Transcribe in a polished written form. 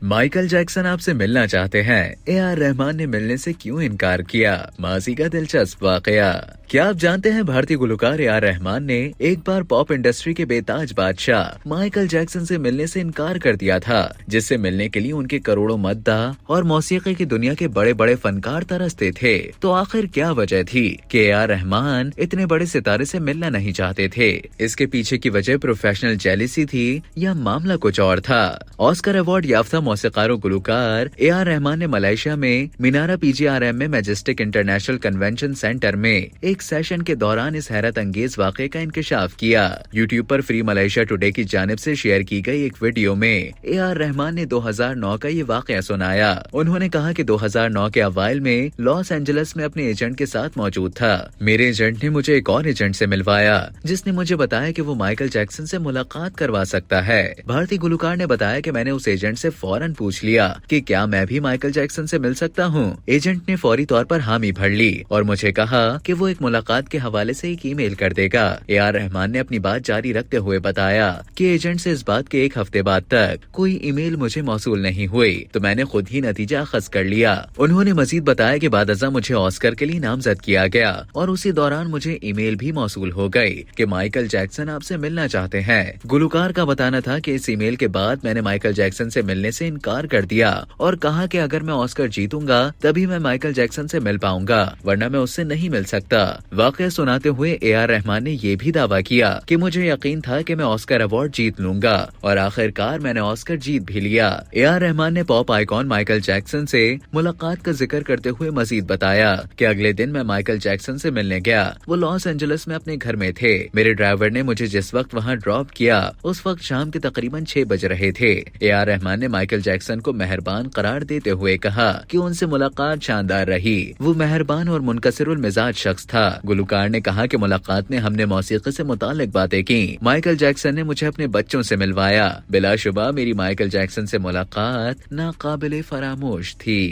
Michael Jackson आपसे मिलना चाहते हैं। ए.आर. रहमान ने मिलने से क्यों इनकार किया? माजी का दिलचस्प वाकया। क्या आप जानते हैं भारतीय गुलकार ए.आर. रहमान ने एक बार पॉप इंडस्ट्री के बेताज बादशाह माइकल जैक्सन से मिलने से इनकार कर दिया था, जिससे मिलने के लिए उनके करोड़ों मद्दाह और मौसीकी की दुनिया के बड़े बड़े फनकार तरसते थे। तो आखिर क्या वजह थी कि ए.आर. रहमान इतने बड़े सितारे से मिलना नहीं चाहते थे? इसके पीछे की वजह प्रोफेशनल जेलिसी थी या मामला कुछ और था? ऑस्कर अवार्ड याफ्ता मौसीकार गुलकार ए.आर. रहमान ने मलेशिया में मिनारा PGRM में मैजेस्टिक इंटरनेशनल कन्वेंशन सेंटर में एक सेशन के दौरान इस हैरत अंगेज वाक़े का इंकशाफ किया। यूट्यूब पर फ्री मलेशिया टुडे की जानिब से शेयर की गई एक वीडियो में ए.आर. रहमान ने 2009 का ये वाक़या सुनाया। उन्होंने कहा कि 2009 के अवाइल में लॉस एंजलिस में अपने एजेंट के साथ मौजूद था। मेरे एजेंट ने मुझे एक और एजेंट से मिलवाया, जिसने मुझे बताया कि वो माइकल जैक्सन से मुलाकात करवा सकता है। भारतीय गुलकार ने बताया कि मैंने उस एजेंट से फौरन पूछ लिया कि क्या मैं भी माइकल जैक्सन से मिल सकता हूँ। एजेंट ने फौरी तौर पर हामी भर ली और मुझे कहा कि वो एक मुलाकात के हवाले से एक ईमेल कर देगा। ए.आर. रहमान ने अपनी बात जारी रखते हुए बताया कि एजेंट से इस बात के एक हफ्ते बाद तक कोई ईमेल मुझे मौसूल नहीं हुई, तो मैंने खुद ही नतीजा अखज़ कर लिया। उन्होंने मजीद बताया कि बादअज़्ज़ा मुझे ऑस्कर के लिए नामजद किया गया और उसी दौरान मुझे ईमेल भी मौसूल हो गई कि माइकल जैक्सन आपसे मिलना चाहते हैं। गुलकार का बताना था कि इस ईमेल के बाद मैंने माइकल जैक्सन से मिलने से इनकार कर दिया और कहा कि अगर मैं ऑस्कर जीतूंगा तभी मैं माइकल जैक्सन से मिल पाऊंगा, वरना मैं उससे नहीं मिल सकता। वाक़या सुनाते हुए ए.आर. रहमान ने ये भी दावा किया कि मुझे यकीन था कि मैं ऑस्कर अवार्ड जीत लूंगा और आखिरकार मैंने ऑस्कर जीत भी लिया। ए.आर. रहमान ने पॉप आइकॉन माइकल जैक्सन से मुलाकात का जिक्र करते हुए मजीद बताया कि अगले दिन मैं माइकल जैक्सन से मिलने गया। वो लॉस एंजलिस में अपने घर में थे। मेरे ड्राइवर ने मुझे जिस वक्त वहाँ ड्रॉप किया उस वक्त शाम के तकरीबन 6 बज रहे थे। ए.आर. रहमान ने माइकल जैक्सन को मेहरबान करार देते हुए कहा कि उनसे मुलाकात शानदार रही। वो मेहरबान और मुनकसिरुल मिजाज शख्स था। गुलकार ने कहा कि मुलाकात में हमने मौसीकी से मुतालिक बातें की। माइकल जैक्सन ने मुझे अपने बच्चों से मिलवाया। बिलाशुबा मेरी माइकल जैक्सन से मुलाकात नाकाबिले फरामोश थी।